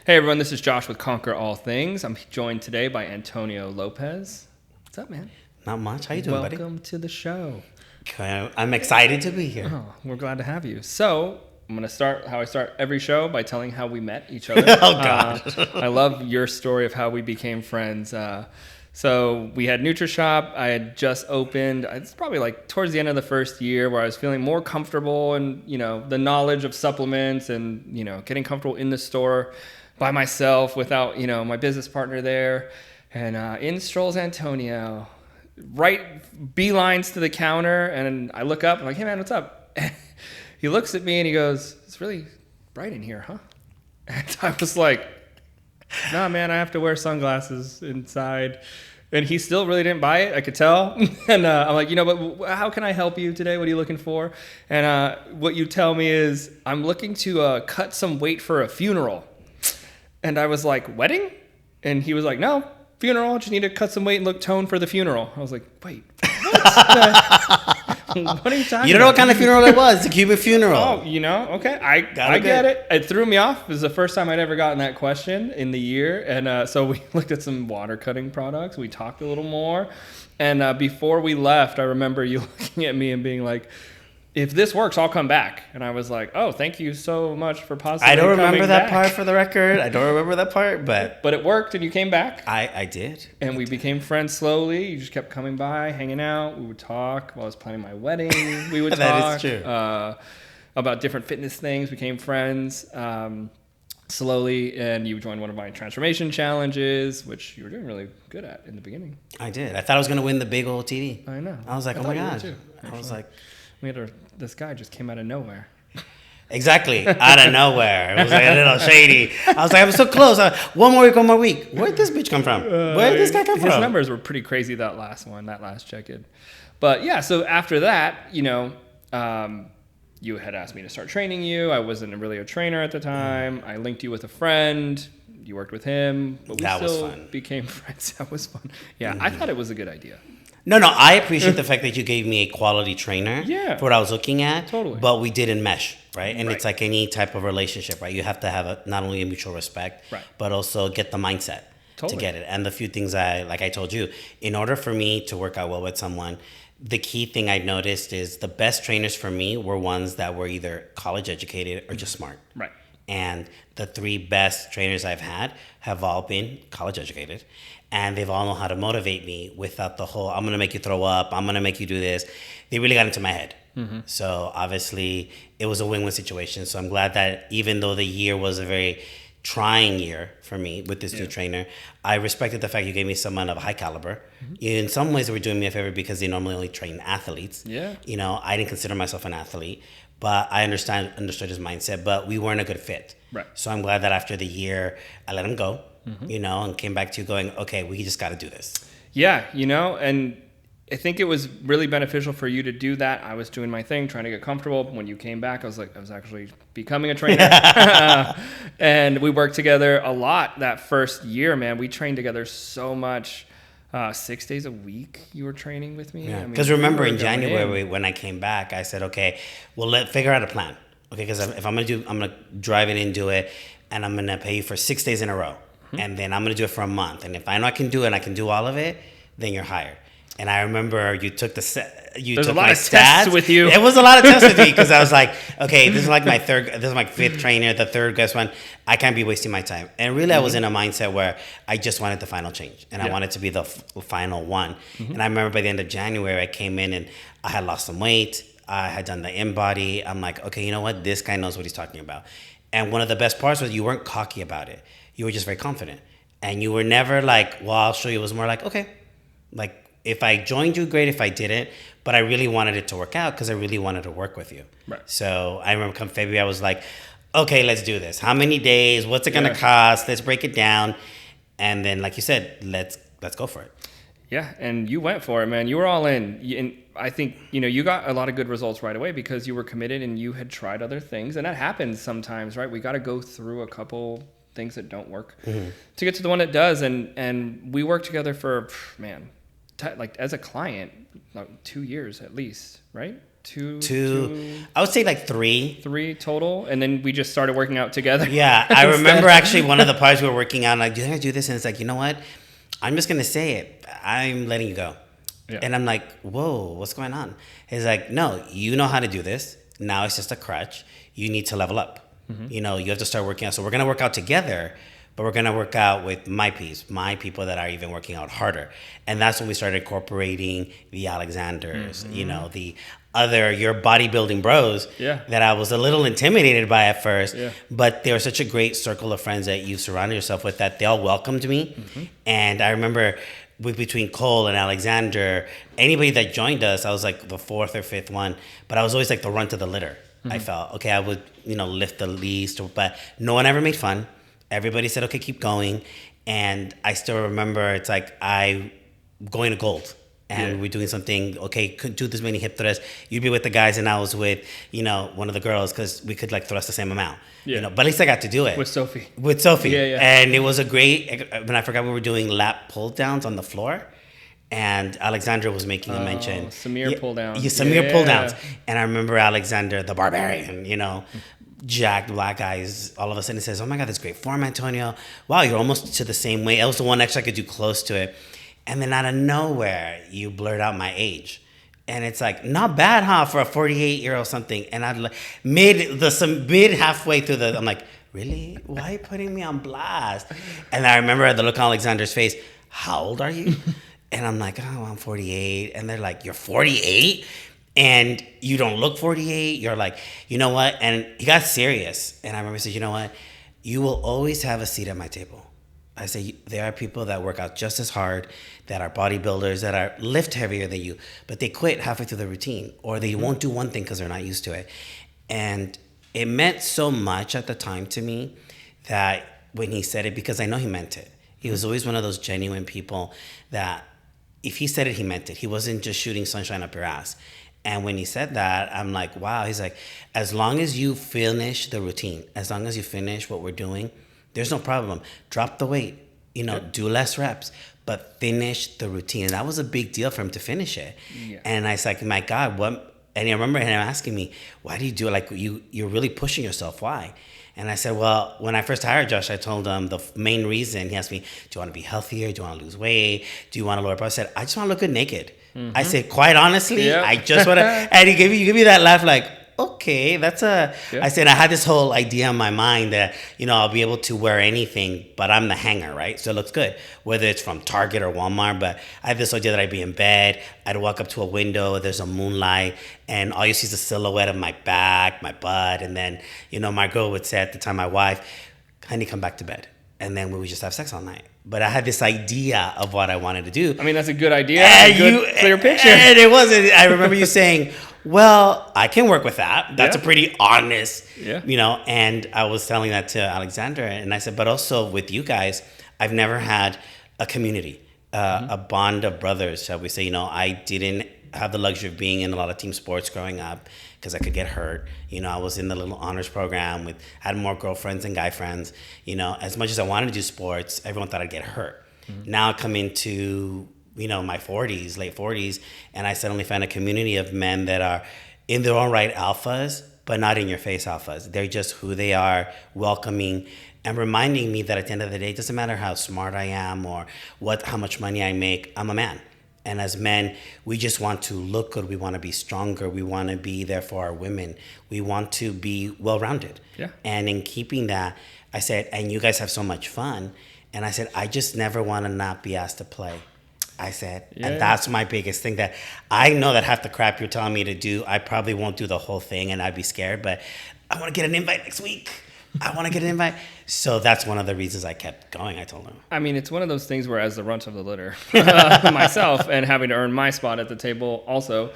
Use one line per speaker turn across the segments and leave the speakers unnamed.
Hey everyone, this is Josh with Conquer All Things. I'm joined today by Antonio Lopez. What's up, man?
Not much. How you doing, buddy?
Welcome to the show.
I'm excited to be here.
Oh, we're glad to have you. So, I'm going to start how I start every show by telling how we met each other.
Oh, God.
I love your story of how we became friends. So we had NutriShop. I had just opened. It's probably like towards the end of the first year where I was feeling more comfortable and, the knowledge of supplements and, getting comfortable in the store by myself without, my business partner there. And in strolls Antonio, right beelines to the counter. And I look up, I'm like, hey, man, what's up? And he looks at me and he goes, it's really bright in here, huh? And I was like, nah, man, I have to wear sunglasses inside. And he still really didn't buy it. I could tell. And I'm like, but how can I help you today? What are you looking for? And what you tell me is, I'm looking to cut some weight for a funeral. And I was like, wedding? And he was like, no, funeral. Just need to cut some weight and look toned for the funeral. I was like, wait, what? What are you talking about?
You don't know what kind of funeral it was. It's a Cuban funeral.
Oh, okay. I get it. It threw me off. It was the first time I'd ever gotten that question in the year. And so we looked at some water cutting products. We talked a little more. And before we left, I remember you looking at me and being like, if this works, I'll come back. And I was like, oh, thank you so much for possibly
I don't remember that
back.
part for the record. I don't remember that part, but
it worked and you came back.
I did.
And we became friends slowly. You just kept coming by, hanging out. We would talk while I was planning my wedding. We would
That
talk
is true.
About different fitness things. Became friends slowly. And you joined one of my transformation challenges, which you were doing really good at in the beginning.
I did. I thought I was going to win the big old TV.
I know.
I was like, oh my God.
Too,
I was like,
this guy just came out of nowhere.
Exactly. Out of nowhere. It was like a little shady. I was like, I'm so close. One more week. Where'd this bitch come from? Where'd this guy come from?
His numbers were pretty crazy that last check-in. But yeah, so after that, you had asked me to start training you. I wasn't really a trainer at the time. I linked you with a friend. You worked with him. But we still became friends. That was fun. Yeah, I thought it was a good idea.
No, I appreciate the fact that you gave me a quality trainer for what I was looking at.
Totally.
But we didn't mesh, right? And it's like any type of relationship, right? You have to have not only a mutual respect, but also get the mindset to get it. And the few things like I told you, in order for me to work out well with someone, the key thing I noticed is the best trainers for me were ones that were either college educated or just smart.
Right.
And the three best trainers I've had have all been college educated. And they've all known how to motivate me without the whole, I'm going to make you throw up, I'm going to make you do this. They really got into my head. Mm-hmm. So obviously it was a win-win situation. So I'm glad that even though the year was a very trying year for me with this new trainer, I respected the fact you gave me someone of high caliber. Mm-hmm. In some ways they were doing me a favor because they normally only train athletes. Yeah. I didn't consider myself an athlete, but I understood his mindset, but we weren't a good fit.
Right.
So I'm glad that after the year I let him go. Mm-hmm. And came back to you going, okay, we just got to do this.
Yeah, and I think it was really beneficial for you to do that. I was doing my thing, trying to get comfortable. When you came back, I was actually becoming a trainer. And we worked together a lot that first year, man. We trained together so much. 6 days a week you were training with me.
Yeah, because remember in January when I came back, I said, okay, well, let's figure out a plan. Okay, because if I'm going to drive in and do it, and I'm going to pay you for 6 days in a row. And then I'm going to do it for a month. And if I know I can do it and I can do all of it, then you're hired. And I remember you took There's
a lot of tests with you.
It was a lot of tests with me because I was like, okay, this is my fifth trainer, the third guest one. I can't be wasting my time. And really, I was in a mindset where I just wanted the final change. And I wanted to be the final one. Mm-hmm. And I remember by the end of January, I came in and I had lost some weight. I had done the InBody. I'm like, okay, you know what? This guy knows what he's talking about. And one of the best parts was you weren't cocky about it. You were just very confident. And you were never like, well, I'll show you. It was more like, okay, like if I joined you, great. If I didn't, but I really wanted it to work out because I really wanted to work with you. Right. So I remember come February, I was like, okay, let's do this. How many days? What's it going to cost? Let's break it down. And then, like you said, let's go for it.
Yeah, and you went for it, man. You were all in. And I think, you got a lot of good results right away because you were committed and you had tried other things. And that happens sometimes, right? We got to go through a couple things that don't work to get to the one that does. And we worked together for, like as a client, like 2 years at least, right?
I would say like
three total, and then we just started working out together.
Yeah, I remember actually one of the parts we were working out, like, do you think I do this? And it's like, you know what? I'm just gonna say it. I'm letting you go. Yeah. And I'm like, whoa, what's going on? He's like, no, you know how to do this. Now it's just a crutch. You need to level up. Mm-hmm. You know, you have to start working out. So we're gonna work out together, but we're gonna work out with my people that are even working out harder. And that's when we started incorporating the Alexanders, mm-hmm. you know, the other your bodybuilding bros that I was a little intimidated by at first, but they were such a great circle of friends that you surrounded yourself with that they all welcomed me. Mm-hmm. And I remember between Cole and Alexander, anybody that joined us, I was like the fourth or fifth one, but I was always like the runt of the litter. Mm-hmm. I felt, okay, I would, you know, lift the least, but no one ever made fun. Everybody said, okay, keep going. And I still remember it's like I going to gold. And we're doing something, okay, couldn't do this many hip thrusts. You'd be with the guys and I was with, you know, one of the girls because we could like thrust the same amount. Yeah. You know, but at least I got to do it.
With Sophie.
Yeah. And it was a great, when I forgot we were doing lap pull downs on the floor. And Alexandra was making a mention.
Samir pull downs.
Yeah, Samir pull downs. And I remember Alexander, the barbarian, you know, jacked black guys, all of a sudden says, oh my God, that's great form, Antonio. Wow, you're almost to the same weight. That was the one extra I could do close to it. And then out of nowhere, you blurt out my age. And it's like, not bad, huh, for a 48-year-old something. And I'd like, mid halfway through I'm like, really? Why are you putting me on blast? And I remember the look on Alexander's face, how old are you? And I'm like, oh, I'm 48. And they're like, you're 48? And you don't look 48? You're like, you know what? And he got serious. And I remember he said, you know what? You will always have a seat at my table. I say there are people that work out just as hard, that are bodybuilders, that are lift heavier than you, but they quit halfway through the routine, or they won't do one thing because they're not used to it. And it meant so much at the time to me that when he said it, because I know he meant it. He was always one of those genuine people that if he said it, he meant it. He wasn't just shooting sunshine up your ass. And when he said that, I'm like, wow. He's like, as long as you finish the routine, as long as you finish what we're doing, there's no problem. Drop the weight, you know, do less reps, but finish the routine. And that was a big deal for him to finish it. Yeah. And I was like, my God, what? And I remember him asking me, why do you do it? Like, you're really pushing yourself. Why? And I said, well, when I first hired Josh, I told him the main reason. He asked me, do you want to be healthier? Do you want to lose weight? Do you want to lower? I said, I just want to look good naked. Mm-hmm. I said, quite honestly, I just want to. And he gave me that laugh like, okay, that's I said, I had this whole idea in my mind that, you know, I'll be able to wear anything, but I'm the hanger, right? So it looks good, whether it's from Target or Walmart. But I had this idea that I'd be in bed, I'd walk up to a window, there's a moonlight, and all you see is the silhouette of my back, my butt. And then, you know, my girl would say at the time, my wife, honey, come back to bed. And then we would just have sex all night. But I had this idea of what I wanted to do.
I mean, that's a good idea. A good, clear picture.
And it wasn't. I remember you saying, well, I can work with that. That's a pretty honest, you know. And I was telling that to Alexander. And I said, but also with you guys, I've never had a community, a bond of brothers, shall we say. You know, I didn't have the luxury of being in a lot of team sports growing up because I could get hurt. You know, I was in the little honors program had more girlfriends than guy friends. You know, as much as I wanted to do sports, everyone thought I'd get hurt. Mm-hmm. Now I come into, you know, my 40s, late 40s, and I suddenly found a community of men that are in their own right alphas, but not in your face alphas. They're just who they are, welcoming and reminding me that at the end of the day, it doesn't matter how smart I am or how much money I make, I'm a man. And as men, we just want to look good. We want to be stronger. We want to be there for our women. We want to be well-rounded. Yeah. And in keeping that, I said, and you guys have so much fun. And I said, I just never want to not be asked to play. I said, and that's my biggest thing, that I know that half the crap you're telling me to do, I probably won't do the whole thing and I'd be scared, but I want to get an invite next week. I want to get an invite. So that's one of the reasons I kept going, I told him.
I mean, it's one of those things where as the runt of the litter, myself, and having to earn my spot at the table also,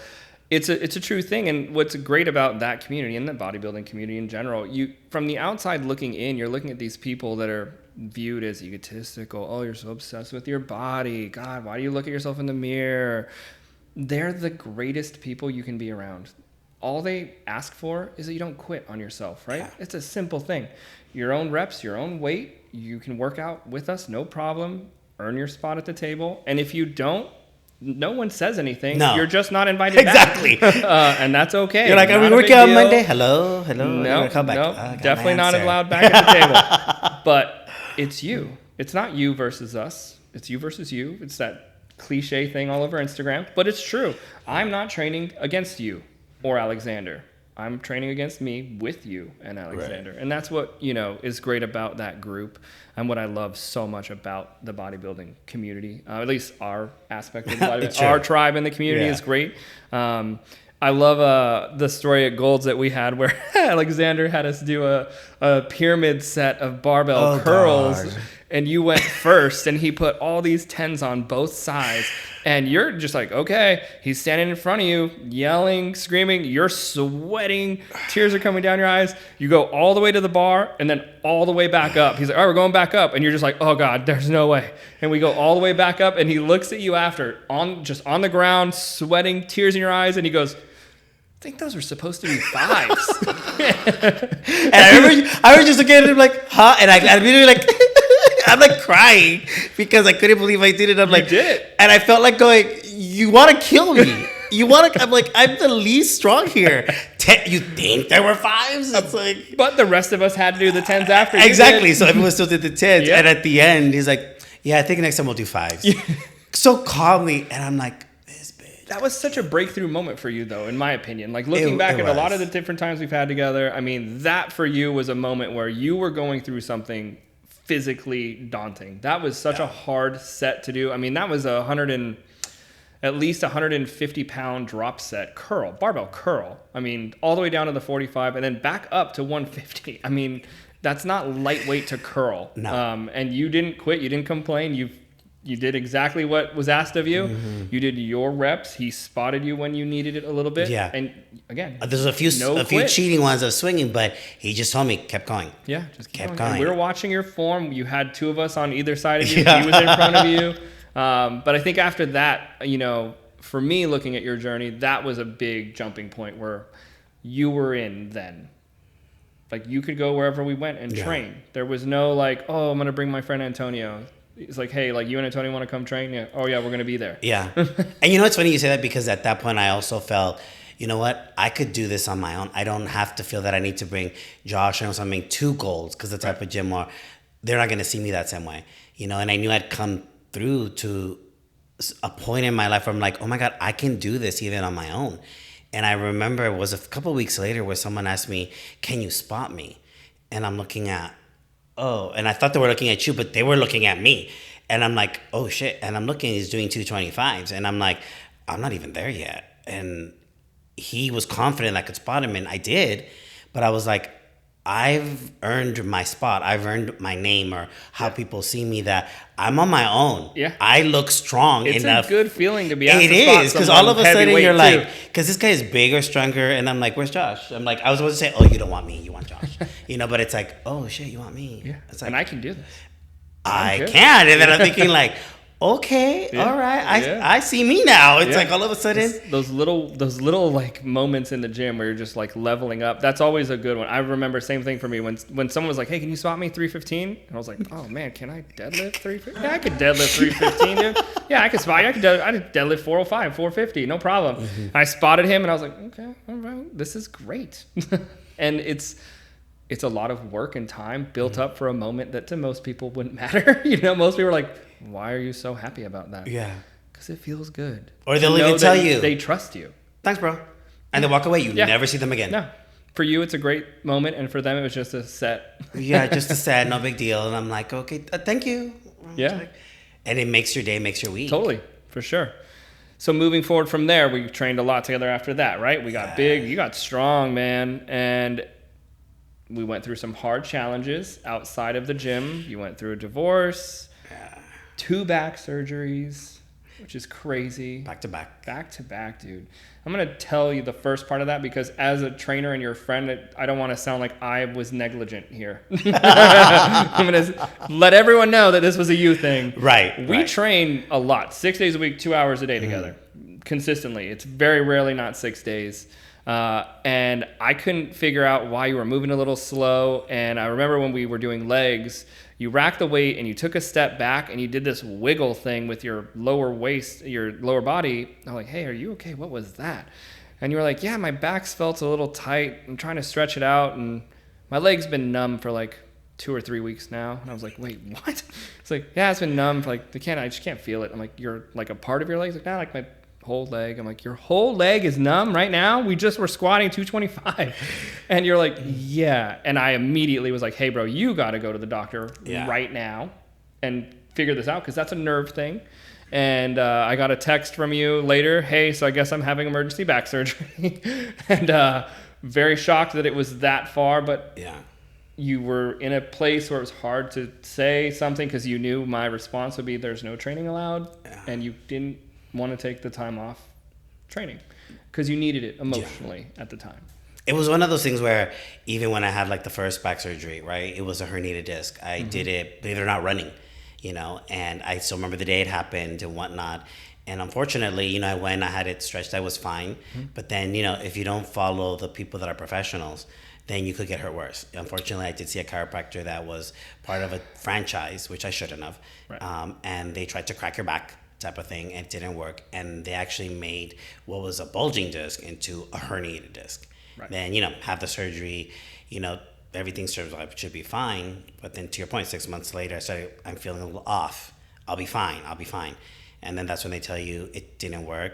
it's a true thing. And what's great about that community and the bodybuilding community in general, you from the outside looking in, you're looking at these people that are viewed as egotistical. Oh, you're so obsessed with your body. God, why do you look at yourself in the mirror? They're the greatest people you can be around. All they ask for is that you don't quit on yourself, right? Yeah. It's a simple thing. Your own reps, your own weight, you can work out with us, no problem. Earn your spot at the table. And if you don't, no one says anything.
No.
You're just not invited
Exactly.
back. And that's okay.
You're like, are we
Not a
working
big
on
deal.
Monday? Hello?
No,
Come back.
no,
Oh, I got
definitely
my
not
answer.
allowed back at the table. But it's you. It's not you versus us. It's you versus you. It's that cliche thing all over Instagram. But it's true. I'm not training against you or Alexander. I'm training against me with you and Alexander. Right. And that's what, is great about that group and what I love so much about the bodybuilding community. At least our aspect of the bodybuilding. Our tribe in the community is great. I love the story at Gold's that we had where Alexander had us do a pyramid set of barbell curls. God. And you went first, and he put all these 10s on both sides. And you're just like, okay, he's standing in front of you, yelling, screaming. You're sweating. Tears are coming down your eyes. You go all the way to the bar and then all the way back up. He's like, all right, we're going back up. And you're just like, oh, God, there's no way. And we go all the way back up, and he looks at you after, on the ground, sweating, tears in your eyes, and he goes, I think those were supposed to be 5s.
And I was just looking at him like, huh? And I immediately like... I'm like crying because I couldn't believe I did it. I'm like,
did it.
And I felt like going, you want to kill me. I'm like, I'm the least strong here. You think there were 5s? It's like,
but the rest of us had to do the 10s after.
Exactly. So everyone still did the 10s.
Yep.
And at the end, he's like, yeah, I think next time we'll do 5s. So calmly. And I'm like, this bitch.
That was such a breakthrough moment for you, though, in my opinion. Like looking back at a lot of the different times we've had together, I mean, that for you was a moment where you were going through something physically daunting. That was such a hard set to do. I mean, that was at least 150-pound drop set curl, barbell curl. I mean, all the way down to the 45 and then back up to 150. I mean, that's not lightweight to curl.
No.
And you didn't quit. You didn't complain. You did exactly what was asked of you. Mm-hmm. You did your reps. He spotted you when you needed it a little bit.
Yeah.
And again,
there's a few cheating ones of swinging, but he just told me, kept going.
Yeah, just
kept going.
And we were watching your form. You had 2 of us on either side of you. Yeah. He was in front of you. But I think after that, for me, looking at your journey, that was a big jumping point where you were in then. Like you could go wherever we went and train. There was no like, oh, I'm going to bring my friend Antonio. It's like, hey, like you and Antonio want to come train? Yeah. Oh, yeah, we're going to be there.
Yeah. And it's funny you say that because at that point I also felt, you know what? I could do this on my own. I don't have to feel that I need to bring Josh or something to Gold's because the type of gym where they're not going to see me that same way. And I knew I'd come through to a point in my life where I'm like, oh my God, I can do this even on my own. And I remember it was a couple of weeks later where someone asked me, can you spot me? And I'm looking at, and I thought they were looking at you, but they were looking at me. And I'm like, oh shit. And I'm looking, he's doing 225s. And I'm like, I'm not even there yet. And he was confident I could spot him, and I did. But I was like, I've earned my spot. I've earned my name or how people see me that I'm on my own.
Yeah.
I look strong enough.
It's a good feeling to be asked
to
spot.
It is, because all of a sudden you're like, because this guy is bigger, stronger, and I'm like, where's Josh? I'm like, I was supposed to say, oh, you don't want me, you want Josh. But it's like, oh shit, you want me.
Yeah.
It's like,
and I can do this.
I can. And then I'm thinking like, okay, all right, I see me now. It's like all of a sudden
those little like moments in the gym where you're just like leveling up. That's always a good one. I remember same thing for me when someone was like, "Hey, can you spot me 315?" And I was like, "Oh man, can I deadlift 315? Yeah, I could deadlift 315, dude. Yeah, I could spot. I could deadlift 405, 450, no problem." Mm-hmm. I spotted him and I was like, "Okay, all right, this is great." And it's a lot of work and time built up for a moment that to most people wouldn't matter. Most people are like, why are you so happy about that?
Yeah.
Because it feels good.
Or they'll even tell you.
They trust you.
Thanks, bro. And they walk away. You never see them again.
No. For you, it's a great moment. And for them, it was just a set.
Yeah, just a set. No big deal. And I'm like, okay, thank you.
Yeah.
And it makes your day, makes your week.
Totally. For sure. So moving forward from there, we trained a lot together after that, right? We got big. You got strong, man. And we went through some hard challenges outside of the gym. You went through a divorce, 2 back surgeries, which is crazy.
Back to back,
dude. I'm going to tell you the first part of that because as a trainer and your friend, I don't want to sound like I was negligent here. I'm going to let everyone know that this was a you thing.
Right.
We train a lot, 6 days a week, 2 hours a day together, consistently. It's very rarely not 6 days. And I couldn't figure out why you were moving a little slow. And I remember when we were doing legs, you racked the weight and you took a step back and you did this wiggle thing with your lower waist, your lower body. I'm like, hey, are you okay? What was that? And you were like, yeah, my back's felt a little tight. I'm trying to stretch it out. And my leg's been numb for like 2 or 3 weeks now. And I was like, wait, what? It's like, yeah, it's been numb for like, I just can't feel it. I'm like, you're like a part of your leg's like, nah, like my whole leg. I'm like, your whole leg is numb right now? We just were squatting 225. And you're like, yeah. And I immediately was like, hey, bro, you got to go to the doctor right now and figure this out because that's a nerve thing. And I got a text from you later, hey, so I guess I'm having emergency back surgery. And very shocked that it was that far, but you were in a place where it was hard to say something because you knew my response would be there's no training allowed, and you didn't want to take the time off training because you needed it emotionally at the time.
It was one of those things where even when I had like the first back surgery, right, it was a herniated disc. I did it, believe it or not, running, and I still remember the day it happened and whatnot. And unfortunately, I went, I had it stretched, I was fine. But then, if you don't follow the people that are professionals, then you could get hurt worse. Unfortunately, I did see a chiropractor that was part of a franchise, which I shouldn't have. Right. And they tried to crack your back type of thing, and it didn't work. And they actually made what was a bulging disc into a herniated disc. Right. Then, have the surgery, everything should be fine. But then to your point, 6 months later, I'm feeling a little off. I'll be fine. And then that's when they tell you it didn't work,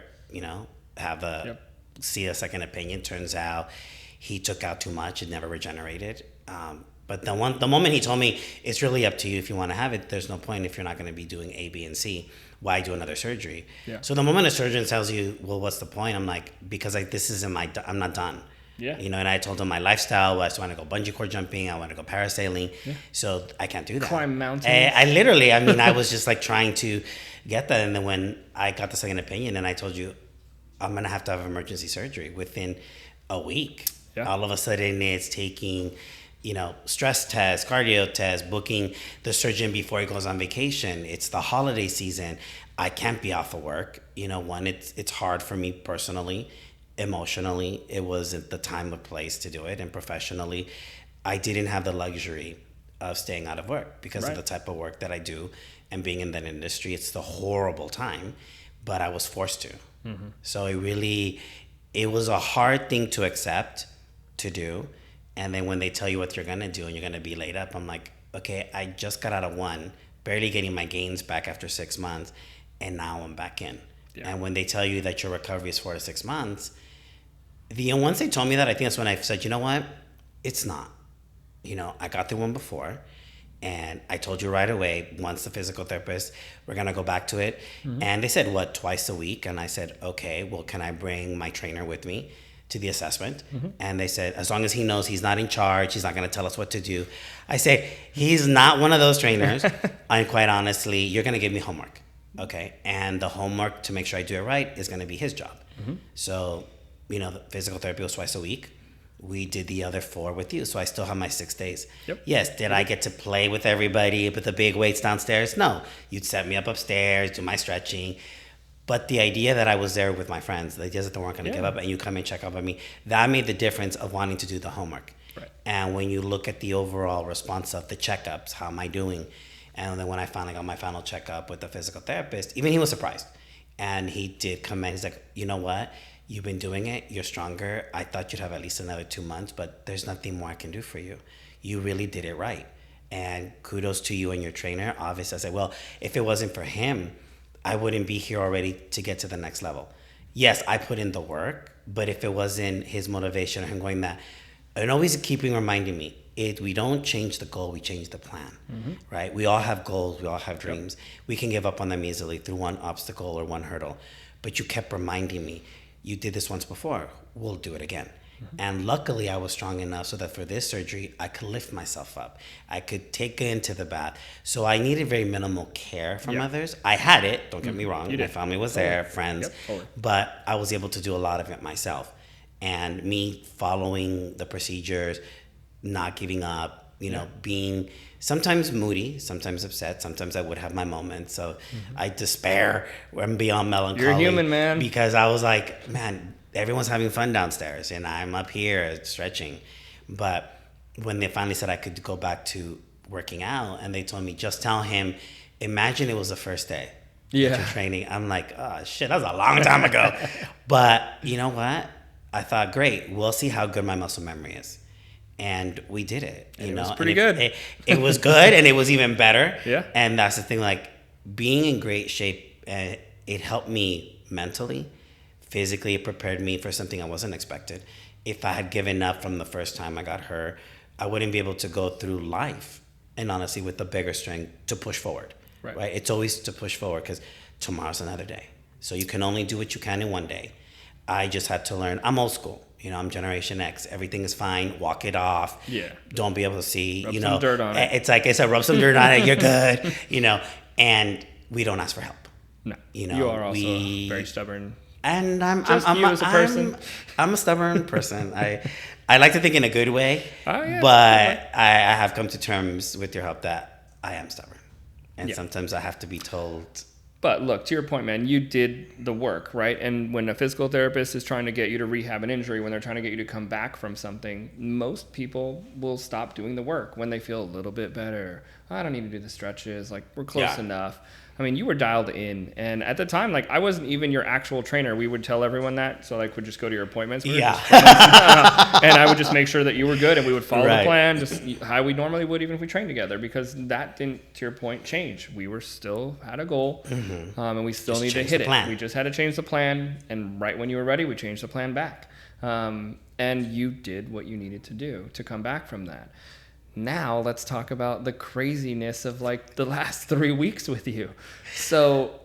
see a second opinion. Turns out he took out too much. It never regenerated. But the moment he told me, it's really up to you if you want to have it. There's no point if you're not going to be doing A, B, and C. Why do another surgery? Yeah. So the moment a surgeon tells you, well, what's the point? I'm like, because this isn't I'm not done. Yeah. And I told him my lifestyle was I want to go bungee cord jumping. I want to go parasailing. Yeah. So I can't do that.
Climb mountains.
I literally, I was just like trying to get that. And then when I got the second opinion and I told you, I'm going to have emergency surgery within a week. Yeah. All of a sudden it's taking, stress tests, cardio tests, booking the surgeon before he goes on vacation. It's the holiday season. I can't be off of work. It's hard for me personally. Emotionally, it wasn't the time or place to do it. And professionally, I didn't have the luxury of staying out of work because of the type of work that I do and being in that industry. It's the horrible time, but I was forced to. Mm-hmm. So it was a hard thing to accept, to do. And then when they tell you what you're going to do and you're going to be laid up, I'm like, okay, I just got out of one, barely getting my gains back after 6 months, and now I'm back in. Yeah. And when they tell you that your recovery is 4 to 6 months, once they told me that, I think that's when I said, you know what? It's not. I got through one before, and I told you right away, once the physical therapist, we're going to go back to it. Mm-hmm. And they said, what, twice a week? And I said, okay, well, can I bring my trainer with me to the assessment? Mm-hmm. And they said, as long as he knows he's not in charge, he's not going to tell us what to do. I say, he's not one of those trainers. And quite honestly, you're going to give me homework. Okay. And the homework to make sure I do it right is going to be his job. Mm-hmm. So, the physical therapy was twice a week. We did the other 4 with you. So I still have my 6 days. Yep. Yes. Did I get to play with everybody with the big weights downstairs? No. You'd set me up upstairs, do my stretching. But the idea that I was there with my friends, the idea that they weren't going to give up and you come and check up on me, that made the difference of wanting to do the homework. Right. And when you look at the overall response of the checkups, how am I doing? And then when I finally got my final checkup with the physical therapist, even he was surprised. And he did come in. He's like, you know what? You've been doing it. You're stronger. I thought you'd have at least another 2 months, but there's nothing more I can do for you. You really did it right. And kudos to you and your trainer. Obviously, I said, well, if it wasn't for him, I wouldn't be here already to get to the next level. Yes, I put in the work, but if it wasn't his motivation or him going that, and always keeping reminding me, we don't change the goal, we change the plan, mm-hmm. right? We all have goals, we all have dreams. Yep. We can give up on them easily through one obstacle or one hurdle. But you kept reminding me, you did this once before, we'll do it again. Mm-hmm. And luckily I was strong enough so that for this surgery, I could lift myself up. I could take it into the bath. So I needed very minimal care from others. I had it, don't get me wrong. My family was there, friends. But I was able to do a lot of it myself. And me following the procedures, not giving up, being sometimes moody, sometimes upset, sometimes I would have my moments. So I despair and beyond melancholy.
You're human, man.
Because I was like, man, everyone's having fun downstairs and I'm up here stretching. But when they finally said I could go back to working out, and they told me, just tell him, imagine it was the first day that you're training. I'm like, oh shit, that was a long time ago. But you know what? I thought, great, we'll see how good my muscle memory is. And we did it.
It was pretty good.
It was good, and it was even better.
Yeah.
And that's the thing, like, being in great shape, it helped me mentally. Physically, it prepared me for something I wasn't expected. If I had given up from the first time I got hurt, I wouldn't be able to go through life, and honestly, with the bigger strength to push forward. Right? It's always to push forward, because tomorrow's another day. So you can only do what you can in one day. I just had to learn. I'm old school. I'm Generation X. Everything is fine. Walk it off.
Yeah.
Don't be able to see.
Rub some dirt on it.
It's like I said, rub some dirt on it. You're good. And we don't ask for help.
No. You are also very stubborn.
And I'm
you as a person.
I'm a stubborn person. I like to think in a good way.
Oh, yeah,
but I have come to terms with your help that I am stubborn, and sometimes I have to be told.
But look, to your point, man, you did the work, right? And when a physical therapist is trying to get you to rehab an injury, when they're trying to get you to come back from something, most people will stop doing the work when they feel a little bit better. I don't need to do the stretches. Like, we're close enough. I mean, you were dialed in. And at the time, like, I wasn't even your actual trainer. We would tell everyone that. So, like, we'd just go to your appointments. And I would just make sure that you were good, and we would follow the plan, just how we normally would, even if we trained together, because that didn't, to your point, change. We were still had a goal, and we still need to hit it. We just had to change the plan. And right when you were ready, we changed the plan back. And you did what you needed to do to come back from that. Now let's talk about the craziness of like the last 3 weeks with you. So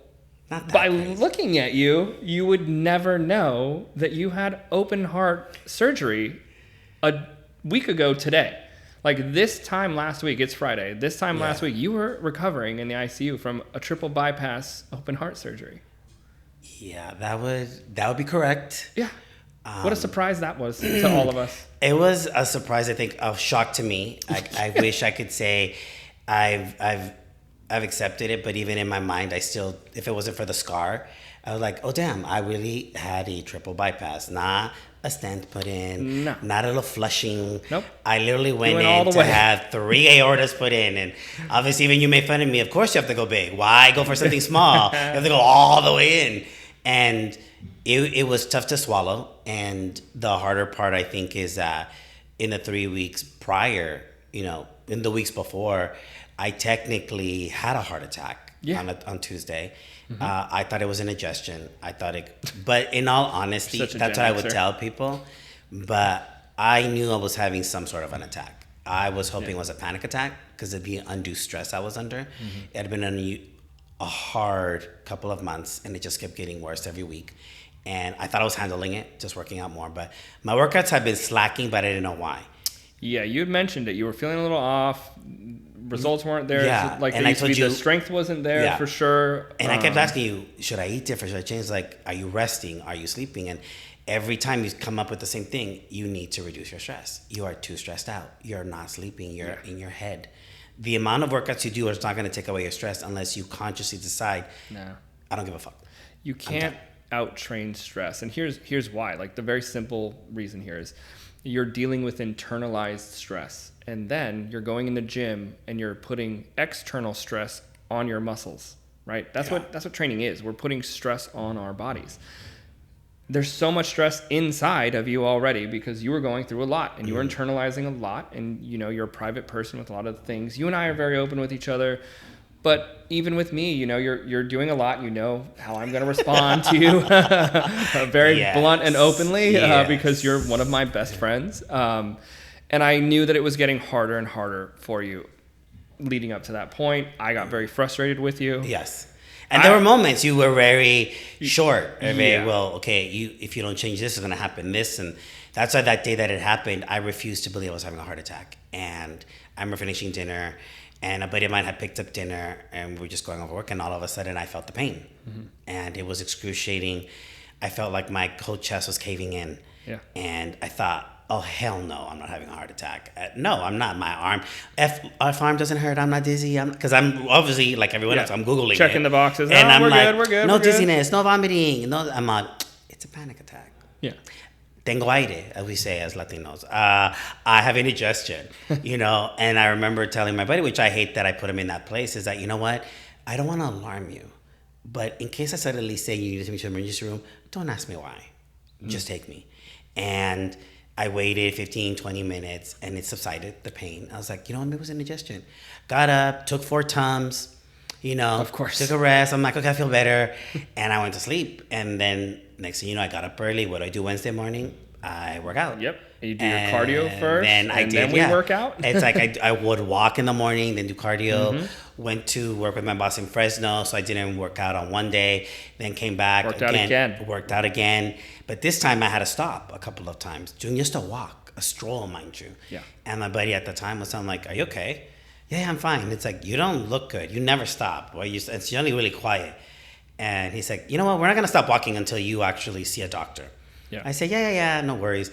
by looking at you, you would never know that you had open heart surgery a week ago today. Like this time last week, it's Friday. This time last week, you were recovering in the ICU from a triple bypass open heart surgery.
Yeah, that would be correct.
Yeah. What a surprise that was to all of us.
It was a surprise, I think, a shock to me. I wish I could say I've accepted it, but even in my mind, I still, if it wasn't for the scar, I was like, oh damn, I really had a triple bypass, not a stent put in, not a little flushing.
Nope.
I literally went in to have 3 aortas put in, and obviously even you made fun of me. Of course you have to go big. Why go for something small? You have to go all the way in. And it was tough to swallow, and the harder part, I think, is that in the 3 weeks prior, in the weeks before, I technically had a heart attack on Tuesday. Mm-hmm. I thought it was indigestion. But in all honesty, that's what I would tell people. But I knew I was having some sort of an attack. I was hoping it was a panic attack, because it'd be undue stress I was under. Mm-hmm. It had been a hard couple of months, and it just kept getting worse every week. And I thought I was handling it, just working out more. But my workouts have been slacking, but I didn't know why.
Yeah, you had mentioned it. You were feeling a little off. Results weren't there.
Yeah.
Like and I told you, the strength wasn't there for sure.
And I kept asking you, should I eat different? Should I change? Like, are you resting? Are you sleeping? And every time you come up with the same thing, you need to reduce your stress. You are too stressed out. You're not sleeping. You're in your head. The amount of workouts you do is not going to take away your stress unless you consciously decide, I don't give a fuck.
You can't out-train stress. And here's why. Like, the very simple reason here is you're dealing with internalized stress. And then you're going in the gym and you're putting external stress on your muscles, right? That's what training is. We're putting stress on our bodies. There's so much stress inside of you already because you were going through a lot and you were internalizing a lot, and you're a private person with a lot of things. You and I are very open with each other, but even with me, you're doing a lot. You know how I'm going to respond to you very blunt and openly because you're one of my best friends. And I knew that it was getting harder and harder for you leading up to that point. I got very frustrated with you.
Yes. And there were moments you were very short. If you don't change this, it's going to happen this. And that's why that day that it happened, I refused to believe I was having a heart attack. And I remember finishing dinner, and a buddy of mine had picked up dinner, and we were just going over work, and all of a sudden I felt the pain. Mm-hmm. And it was excruciating. I felt like my whole chest was caving in. Yeah. And I thought, oh, hell no, I'm not having a heart attack. No, I'm not. My arm, if arm doesn't hurt, I'm not dizzy. Because I'm obviously, like everyone else, I'm Googling
checking the boxes.
And I'm
we're
like,
good, we're good.
No
we're
dizziness, no vomiting. No, I'm like, it's a panic attack.
Yeah.
Tengo aire, as we say as Latinos. I have indigestion, And I remember telling my buddy, which I hate that I put him in that place, is that, you know what? I don't want to alarm you. But in case I suddenly say you need to take me to the emergency room, don't ask me why. Just take me. And I waited 15, 20 minutes, and it subsided, the pain. I was like, you know what? It was indigestion. Got up, took 4 Tums,
Of course.
took a rest. I'm like, okay, I feel better. And I went to sleep. And then next thing you know, I got up early. What do I do Wednesday morning? I work out.
Yep. You do your cardio first,
then
we work out.
It's like I would walk in the morning, then do cardio. Went to work with my boss in Fresno, so I didn't work out on one day. Then came back. Worked out again. But this time I had to stop a couple of times, doing just a walk, a stroll, mind you.
Yeah.
And my buddy at the time was, I'm like, are you okay? Yeah, I'm fine. It's like, you don't look good. You never stop. Well, it's only really quiet. And he's like, you know what? We're not going to stop walking until you actually see a doctor.
Yeah.
I said, yeah, no worries.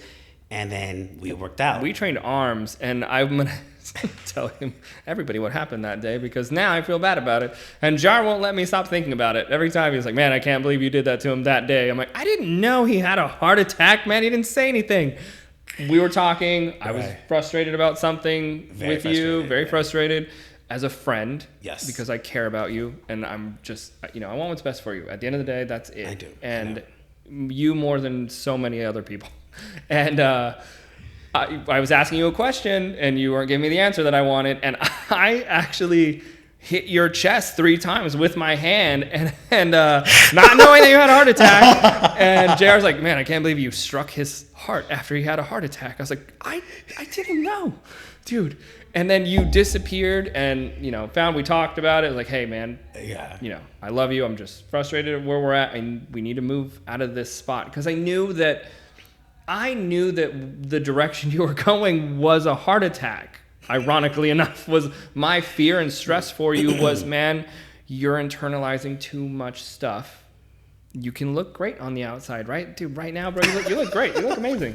And then we worked out.
We trained arms, and I'm going to tell him, everybody, what happened that day, because now I feel bad about it. And Jar won't let me stop thinking about it. Every time he's like, man, I can't believe you did that to him that day. I'm like, I didn't know he had a heart attack, man. He didn't say anything. We were talking. I was frustrated about something with you, very frustrated as a friend.
Yes.
Because I care about you, and I'm just, I want what's best for you. At the end of the day, that's it.
I do.
And you more than so many other people. And I was asking you a question, and you weren't giving me the answer that I wanted, and I actually hit your chest 3 times with my hand, and not knowing that you had a heart attack. And JR's like, man, I can't believe you struck his heart after he had a heart attack. I was like, I didn't know, dude. And then you disappeared, and we talked about it. I was like, hey, man, I love you. I'm just frustrated at where we're at, and we need to move out of this spot, because I knew that the direction you were going was a heart attack. Ironically enough, was my fear and stress for you was, man, you're internalizing too much stuff. You can look great on the outside, right? Dude, right now, bro, you look great. You look amazing.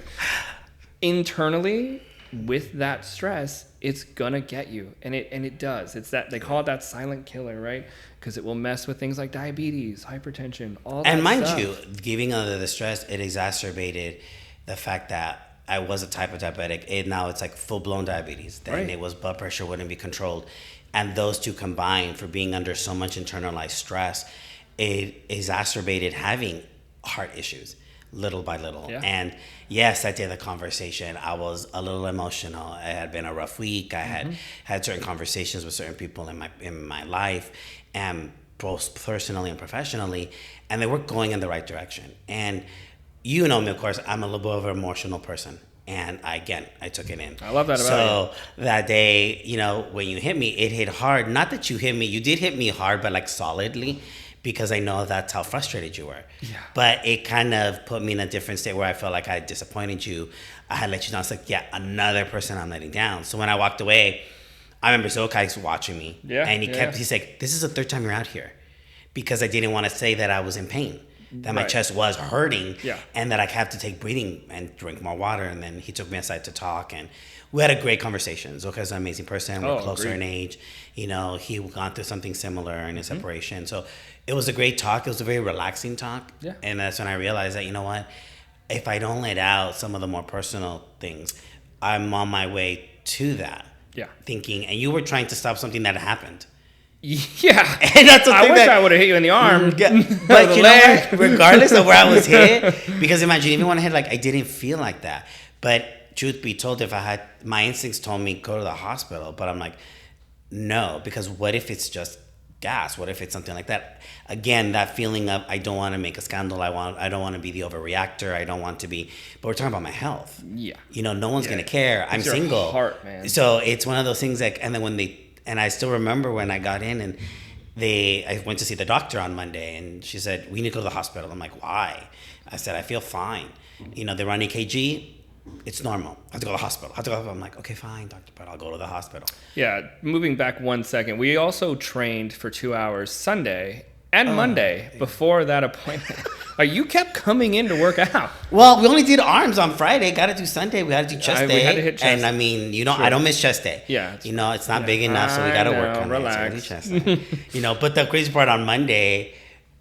Internally, with that stress, it's gonna get you, and it does. It's that they call it that silent killer, right? Because it will mess with things like diabetes, hypertension, all that.
And mind
stuff.
you, giving under the stress, it exacerbated the fact that I was a type of diabetic. Now it's like full-blown diabetes. Then it was blood pressure wouldn't be controlled. And those two combined, for being under so much internalized stress, it exacerbated having heart issues little by little. Yeah. And yes, that day of the conversation, I was a little emotional. It had been a rough week. I had certain conversations with certain people in my life, and both personally and professionally, and they weren't going in the right direction. And you know me, of course, I'm a little bit of an emotional person. And I took it in.
I love that about
you. So that day, when you hit me, it hit hard. Not that you hit me. You did hit me hard, but like solidly, because I know that's how frustrated you were.
Yeah.
But it kind of put me in a different state where I felt like I had disappointed you. I had let you down. It's like, another person I'm letting down. So when I walked away, I remember Zokai's watching me.
Yeah.
And he's like, this is the 3rd time you're out here. Because I didn't want to say that I was in pain. That my chest was hurting, and that I have to take breathing and drink more water. And then he took me aside to talk, and we had a great conversation. Zoka's an amazing person. We're closer in age. He gone through something similar in his separation. So it was a great talk. It was a very relaxing talk.
Yeah.
And that's when I realized that, if I don't let out some of the more personal things, I'm on my way to that.
Yeah.
Thinking, and you were trying to stop something that happened.
Yeah,
and that's
I wish I would have hit you in the arm.
But regardless of where I was hit, because imagine even when I hit, I didn't feel like that. But truth be told, if I had, my instincts told me go to the hospital, but I'm like, no, because what if it's just gas? What if it's something like that? Again, that feeling of I don't want to make a scandal. I don't want to be the overreactor. I don't want to be. But we're talking about my health.
Yeah.
No one's gonna care. I'm single.
Heart, man.
So it's one of those things and then and I still remember when I got in and I went to see the doctor on Monday, and she said, we need to go to the hospital. I'm like, why? I said, I feel fine. They run EKG. It's normal. I have to go to the hospital. I'm like, okay, fine, doctor, but I'll go to the hospital.
Yeah, moving back 1 second. We also trained for 2 hours Sunday and Monday before that appointment. You kept coming in to work out.
Well, we only did arms on Friday. Got to do Sunday. We got to do chest day.
We had to hit chest.
And I mean, I don't miss chest day.
Yeah.
It's not big enough, so we got to work on
relax.
it. So chest day. But the crazy part on Monday,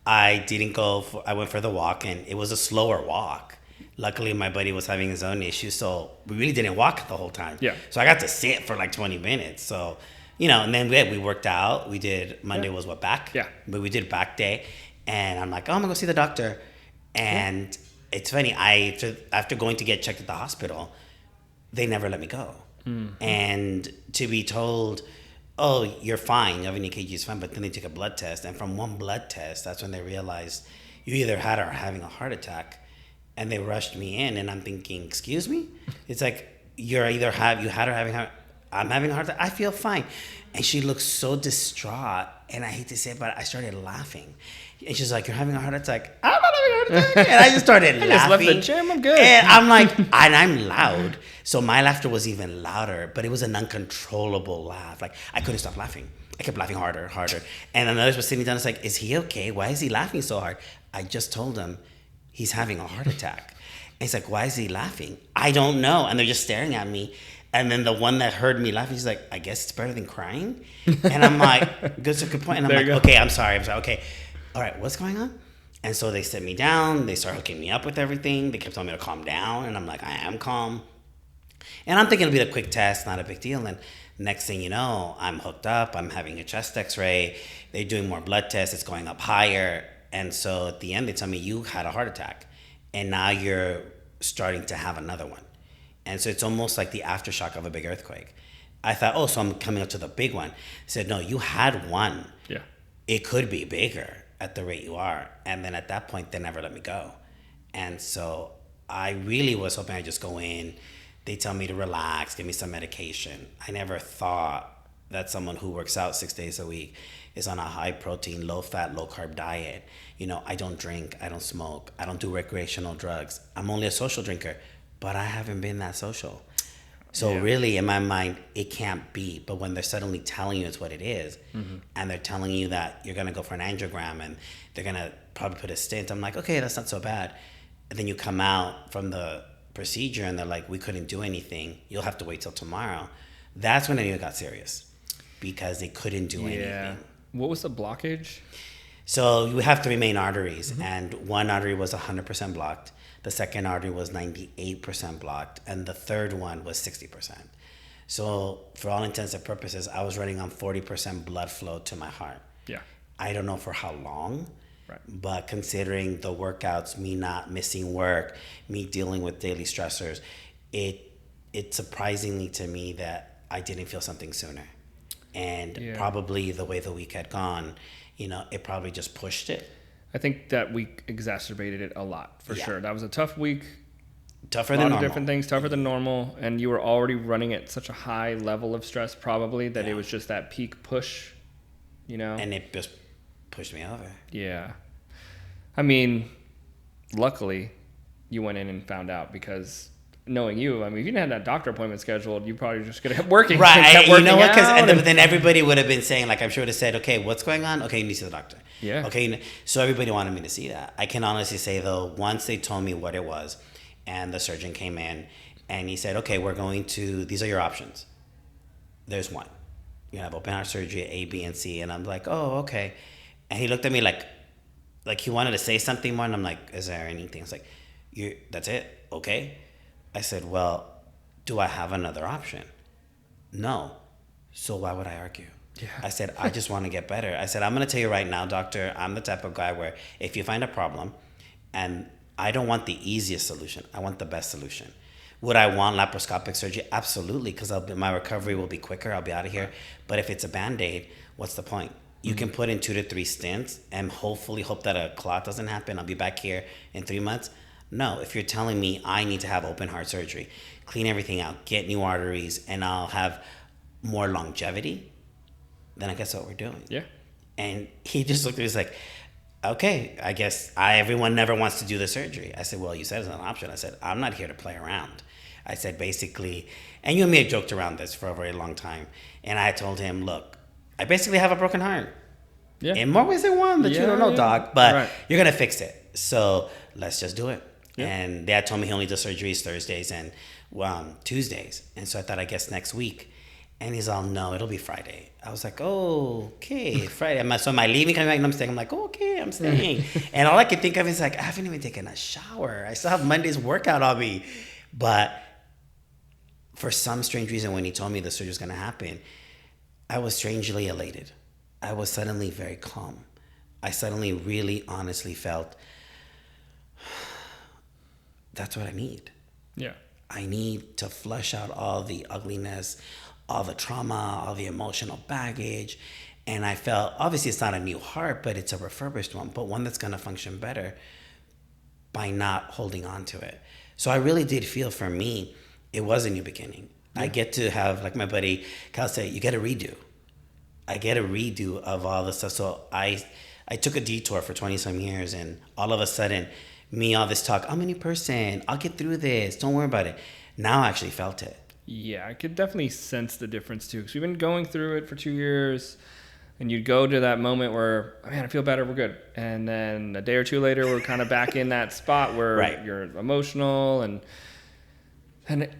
I didn't go. I went for the walk, and it was a slower walk Luckily, my buddy was having his own issues, so we really didn't walk the whole time.
Yeah.
So I got to sit for like 20 minutes. So, and then we worked out. We did, Monday was what, back?
Yeah.
But we did back day. And I'm like, oh, I'm going to go see the doctor. And it's funny, after going to get checked at the hospital, they never let me go. Mm-hmm. And to be told, oh, you're fine, you have an EKG, is fine, but then they took a blood test. And from one blood test, that's when they realized you either had or are having a heart attack. And they rushed me in, and I'm thinking, excuse me? It's like, you had or having heart. I'm having a heart attack. I feel fine. And she looked so distraught, and I hate to say it, but I started laughing. And she's like, you're having a heart attack? I'm not having a heart attack. And I just started laughing. I just left the gym, I'm good. And I'm like, and I'm loud. So my laughter was even louder, but it was an uncontrollable laugh. Like, I couldn't stop laughing. I kept laughing harder. And another was sitting down, it's like, is he okay? Why is he laughing so hard? I just told him, he's having a heart attack. And he's like, why is he laughing? I don't know. And they're just staring at me. And then the one that heard me laughing, he's like, I guess it's better than crying. And I'm like, that's a good point. And I'm like, okay, I'm sorry. Okay. All right, what's going on? And so they sit me down. They start hooking me up with everything. They kept telling me to calm down. And I'm like, I am calm. And I'm thinking it'll be a quick test, not a big deal. And next thing you know, I'm hooked up. I'm having a chest x-ray. They're doing more blood tests. It's going up higher. And so at the end, they tell me, you had a heart attack. And now you're starting to have another one. And so it's almost like the aftershock of a big earthquake. I thought, oh, so I'm coming up to the big one. I said, no, you had one.
Yeah.
It could be bigger at the rate you are. And then at that point, they never let me go. And so I really was hoping I'd just go in. They tell me to relax, give me some medication. I never thought that someone who works out 6 days a week is on a high protein, low fat, low carb diet. I don't drink, I don't smoke, I don't do recreational drugs. I'm only a social drinker, but I haven't been that social. So really, in my mind, it can't be. But when they're suddenly telling you it's what it is, and they're telling you that you're going to go for an angiogram and they're going to probably put a stent, I'm like, okay, that's not so bad. And then you come out from the procedure and they're like, we couldn't do anything. You'll have to wait till tomorrow. That's when I knew it got serious, because they couldn't do anything.
What was the blockage?
So you have 3 main arteries, and one artery was 100% blocked. The second artery was 98% blocked, and the third one was 60%. So for all intents and purposes, I was running on 40% blood flow to my heart.
Yeah.
I don't know for how long,
right.
But considering the workouts, me not missing work, me dealing with daily stressors, it's surprisingly to me that I didn't feel something sooner. And probably the way the week had gone, it probably just pushed it.
I think that week exacerbated it a lot, for sure. That was a tough week.
Tougher than normal. A lot of
different things, tougher than normal. And you were already running at such a high level of stress, probably, that it was just that peak push,
And it just pushed me over.
Yeah. I mean, luckily, you went in and found out, because knowing you, if you didn't have that doctor appointment scheduled, you probably just could have kept working.
Right. You know what? Because then everybody would have been saying, like, I'm sure would have said, okay, what's going on? Okay, you need to see the doctor.
Yeah.
Okay. So everybody wanted me to see that. I can honestly say, though, once they told me what it was, and the surgeon came in and he said, okay, these are your options. There's one. You have open heart surgery, A, B, and C. And I'm like, oh, okay. And he looked at me like he wanted to say something more. And I'm like, is there anything? It's like, that's it? Okay. I said, well, do I have another option? No. So why would I argue?
Yeah.
I said, I just want to get better. I said, I'm going to tell you right now, doctor, I'm the type of guy where if you find a problem, and I don't want the easiest solution, I want the best solution. Would I want laparoscopic surgery? Absolutely, because my recovery will be quicker. I'll be out of here. But if it's a Band-Aid, what's the point? You can put in 2 to 3 stents and hopefully hope that a clot doesn't happen. I'll be back here in 3 months. No, if you're telling me I need to have open heart surgery, clean everything out, get new arteries, and I'll have more longevity, then I guess that's what we're doing.
Yeah.
And he just looked at me, he's like, okay, I guess everyone never wants to do the surgery. I said, well, you said it's an option. I said, I'm not here to play around. I said, basically, and you and me had joked around this for a very long time. And I told him, look, I basically have a broken heart. Yeah. In more ways than one that you don't know, doc, but you're going to fix it. So let's just do it. Yeah. And Dad told me he only does surgeries Thursdays and Tuesdays. And so I thought, I guess next week. And he's all, no, it'll be Friday. I was like, oh, okay, Friday. So am I leaving? Coming back? And I'm staying. I'm like, oh, okay, I'm staying. And all I could think of is like, I haven't even taken a shower. I still have Monday's workout on me. But for some strange reason, when he told me the surgery was going to happen, I was strangely elated. I was suddenly very calm. I suddenly really honestly felt that's what I need.
Yeah.
I need to flush out all the ugliness, all the trauma, all the emotional baggage. And I felt, obviously it's not a new heart, but it's a refurbished one, but one that's going to function better by not holding on to it. So I really did feel, for me, it was a new beginning. Yeah. I get to have, like my buddy Cal said, you get a redo. I get a redo of all the stuff. So I took a detour for 20 some years, and all of a sudden, me, all this talk, I'm a new person, I'll get through this, don't worry about it. Now I actually felt it.
Yeah, I could definitely sense the difference too, because we've been going through it for 2 years, and you'd go to that moment where, oh, man, I feel better, we're good. And then a day or two later, we're kind of back in that spot where
right.
You're emotional, and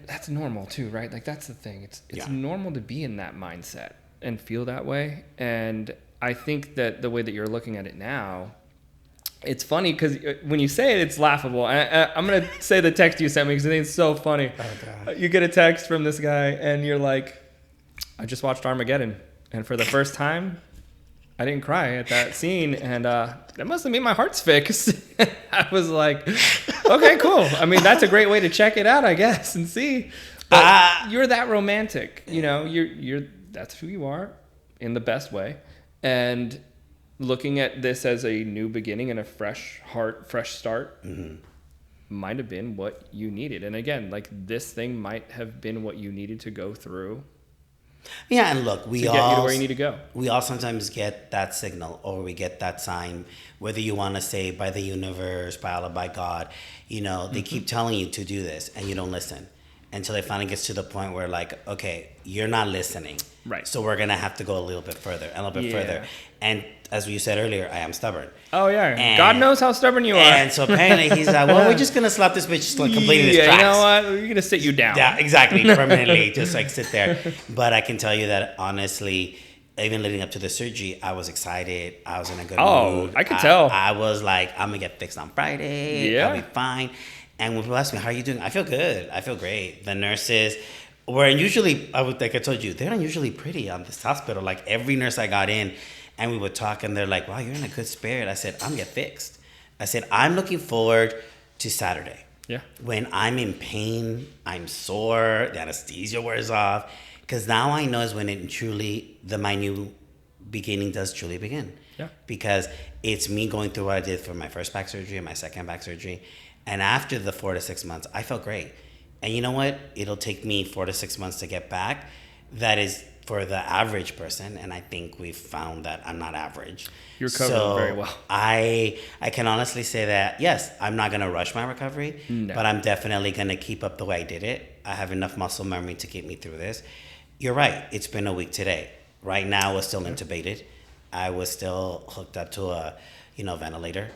that's normal too, right? Like, that's the thing. It's normal to be in that mindset and feel that way. And I think that the way that you're looking at it now, it's funny because when you say it, it's laughable. I'm going to say the text you sent me because I think it's so funny.
Oh, God.
You get a text from this guy and you're like, I just watched Armageddon. And for the first time, I didn't cry at that scene. And that must have made my heart's fixed. I was like, okay, cool. I mean, that's a great way to check it out, I guess, and see. But you're that romantic. You know, you're that's who you are in the best way. And looking at this as a new beginning and a fresh heart, fresh start, might have been what you needed. And again, like, this thing might have been what you needed to go through.
Yeah, and look, we
to
all
get you to where you need to go.
We all sometimes get that signal, or we get that sign, whether you want to say by the universe, by Allah, by God. You know, they keep telling you to do this, and you don't listen until it finally gets to the point where, like, okay, you're not listening.
Right.
So we're gonna have to go a little bit further, a little bit further. And as you said earlier, I am stubborn.
Oh yeah,
and
God knows how stubborn you are.
And so apparently he's like, well, we're just gonna slap this bitch completely in his tracks.
You know what? We're gonna sit you down.
Yeah, exactly, permanently, just like sit there. But I can tell you that honestly, even leading up to the surgery, I was excited. I was in a good mood.
Oh, I could tell.
I was like, I'm gonna get fixed on Friday.
Yeah.
I'll be fine. And when people ask me, how are you doing? I feel good. I feel great. The nurses were usually, like I told you, they're unusually pretty on this hospital. Like, every nurse I got in, and we would talk, and they're like, wow, you're in a good spirit. I said, I'm gonna get fixed. I said, I'm looking forward to Saturday.
Yeah.
When I'm in pain, I'm sore, the anesthesia wears off. Because now I know is when my new beginning does truly begin.
Yeah.
Because it's me going through what I did for my first back surgery and my second back surgery. And after the 4 to 6 months, I felt great. And you know what? It'll take me 4 to 6 months to get back. That is for the average person, and I think we've found that I'm not average.
You're covered very well.
I can honestly say that, yes, I'm not going to rush my recovery, but I'm definitely going to keep up the way I did it. I have enough muscle memory to get me through this. You're right. It's been a week today. Right now, I was still intubated. I was still hooked up to a ventilator.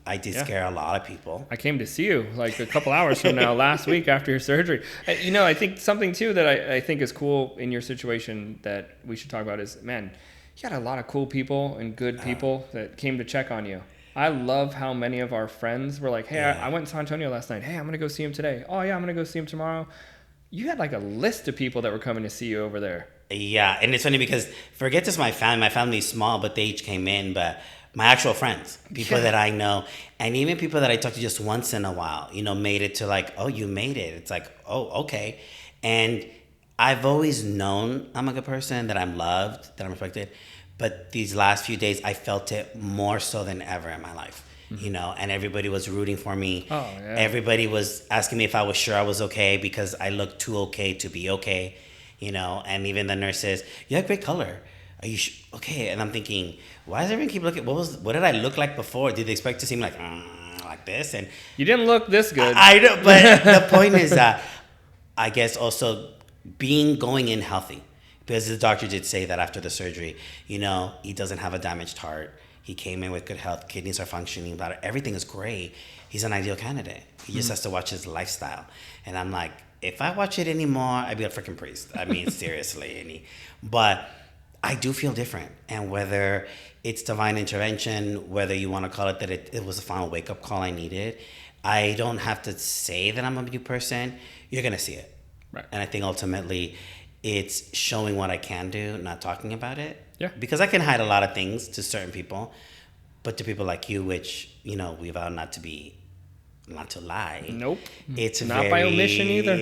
I did scare a lot of people.
I came to see you like a couple hours from now last week after your surgery. I think something too that I think is cool in your situation that we should talk about is, man, you got a lot of cool people and good people that came to check on you. I love how many of our friends were like, hey, I went to San Antonio last night. Hey, I'm going to go see him today. Oh, yeah, I'm going to go see him tomorrow. You had like a list of people that were coming to see you over there.
Yeah, and it's funny because forget just my family. My family's small, but they each came in. But my actual friends, people that I know, and even people that I talk to just once in a while, made it to like, oh, you made it. It's like, oh, okay. And I've always known I'm a good person, that I'm loved, that I'm respected. But these last few days, I felt it more so than ever in my life, and everybody was rooting for me.
Oh, yeah.
Everybody was asking me if I was sure I was okay because I looked too okay to be okay, and even the nurses, you have great color. Are you okay? And I'm thinking, why does everyone keep looking? What did I look like before? Did they expect to see me like this? And
you didn't look this good.
I know, but the point is that I guess also going in healthy, because the doctor did say that after the surgery, he doesn't have a damaged heart. He came in with good health. Kidneys are functioning. Bladder, everything is great. He's an ideal candidate. He just has to watch his lifestyle. And I'm like, if I watch it anymore, I'd be a freaking priest. I mean, seriously. But I do feel different. And whether it's divine intervention, whether you want to call it that it was a final wake-up call I needed, I don't have to say that I'm a new person. You're going to see it.
Right.
And I think ultimately it's showing what I can do, not talking about it.
Yeah.
Because I can hide a lot of things to certain people, but to people like you, which, you know, we vow not to lie.
Nope.
It's
not by omission either.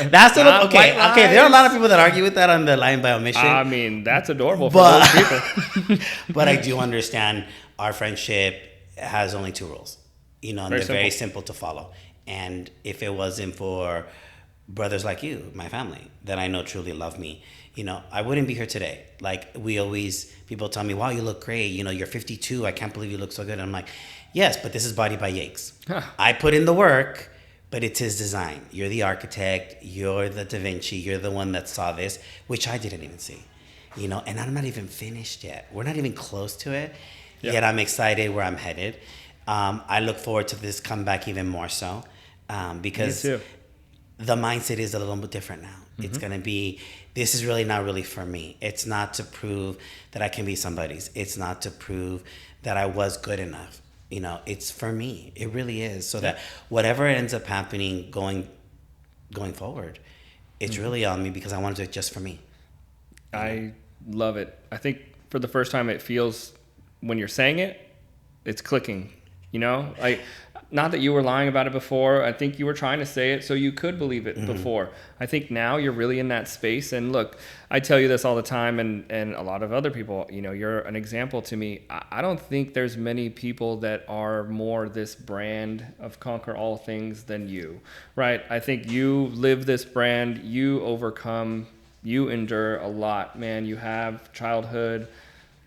That's
not
okay.
white
Okay, there are a
lies.
lot of people that argue with that on the lying by omission.
I mean, that's adorable for those people.
But I do understand our friendship has only 2 rules. You know, and
Very
they're very
simple.
simple to follow. And if it wasn't for brothers like you, my family, that I know truly love me, you know, I wouldn't be here today. Like people tell me, wow, you look great. You know, you're 52. I can't believe you look so good. And I'm like, yes, but this is Body by Yakes.
Huh.
I put in the work, but it's his design. You're the architect. You're the Da Vinci. You're the one that saw this, which I didn't even see. You know, and I'm not even finished yet. We're not even close to it.
Yeah.
Yet I'm excited where I'm headed. I look forward to this comeback even more so because
Me too.
the mindset is a little bit different now. Mm-hmm. It's going to be, this is really not really for me. It's not to prove that I can be somebody's. It's not to prove that I was good enough. You know, it's for me. It really is. So that whatever ends up happening going forward, it's really on me because I want to do it just for me.
I love it. I think for the first time it feels, when you're saying it, it's clicking. You know, not that you were lying about it before. I think you were trying to say it so you could believe it before. I think now you're really in that space. And look, I tell you this all the time, and a lot of other people, you know, you're an example to me. I don't think there's many people that are more this brand of Conquer All Things than you, right? I think you live this brand, you overcome, you endure a lot, man. You have childhood,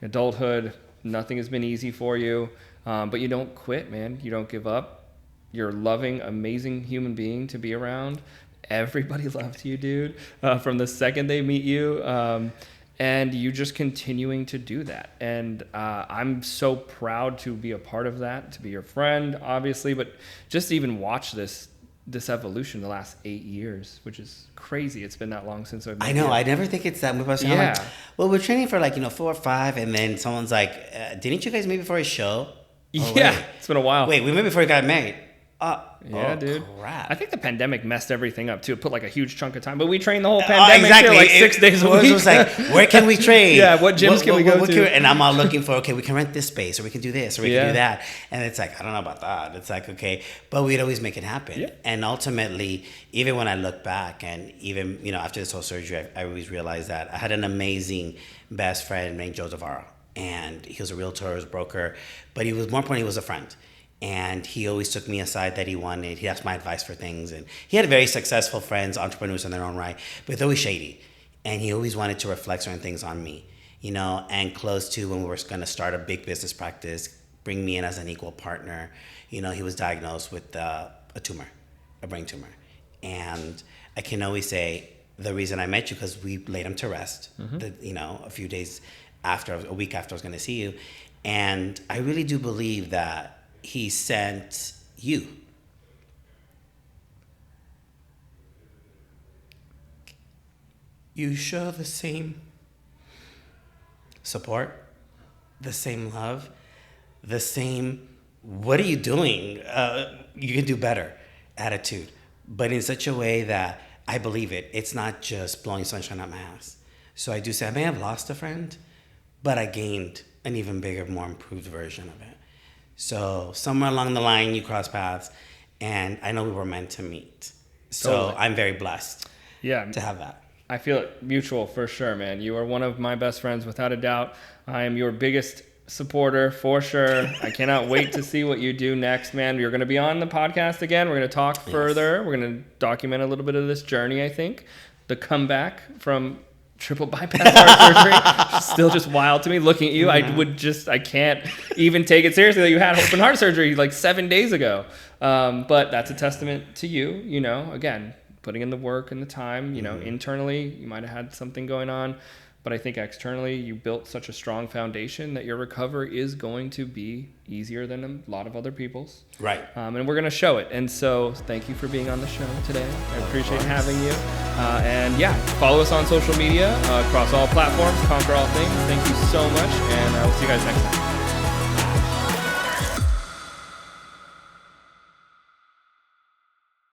adulthood, nothing has been easy for you. But you don't quit, man. You don't give up. You're a loving, amazing human being to be around. Everybody loves you, dude, from the second they meet you. And you just continuing to do that. And I'm so proud to be a part of that, to be your friend, obviously, but just to even watch this evolution the last 8 years, which is crazy. It's been that long since I've met
I know.
you.
I never think it's that.
Yeah.
Like, well, we're training for 4 or 5, and then someone's like, didn't you guys meet before a show? Oh,
Yeah,
wait.
it's been a while.
Wait, we met before we got married.
Yeah, dude.
Crap.
I think the pandemic messed everything up too. It put a huge chunk of time, but we trained the whole pandemic
exactly.
6 days a
It
week.
was like, where can we trade?
Yeah, what gyms can we go to?
And I'm all looking for, okay, we can rent this space, or we can do this, or we can
Yeah.
do that. And it's like, I don't know about that. It's like, okay, but we'd always make it happen.
Yeah.
And ultimately, even when I look back, and even after this whole surgery, I always realized that I had an amazing best friend named Joe Zavara, and he was a realtor, he was a broker, but he was more important. He was a friend. And he always took me aside that he asked my advice for things. And he had very successful friends, entrepreneurs in their own right, but they're always shady. And he always wanted to reflect certain things on me, and close to when we were going to start a big business practice, bring me in as an equal partner. He was diagnosed with a tumor, a brain tumor. And I can always say the reason I met you, because we laid him to rest, a few days after, a week after I was going to see you. And I really do believe that he sent you. You show the same support, the same love, the same, what are you doing? You can do better attitude. But in such a way that I believe it. It's not just blowing sunshine out my ass. So I do say I may have lost a friend, but I gained an even bigger, more improved version of it. So somewhere along the line, you cross paths, and I know we were meant to meet. So
Totally.
I'm very blessed to have that.
I feel it mutual for sure, man. You are one of my best friends, without a doubt. I am your biggest supporter for sure. I cannot wait to see what you do next, man. You're going to be on the podcast again. We're going to talk further. We're going to document a little bit of this journey, I think. The comeback from triple bypass heart surgery. Still just wild to me. Looking at you, I can't even take it seriously that you had open heart surgery 7 days ago. But that's a testament to you, again, putting in the work and the time, internally, you might have had something going on. But I think externally, you built such a strong foundation that your recovery is going to be easier than a lot of other people's.
Right.
And we're going to show it. And so thank you for being on the show today. I appreciate having you. And yeah, follow us on social media across all platforms. Conquer All Things. Thank you so much. And we'll see you guys next time.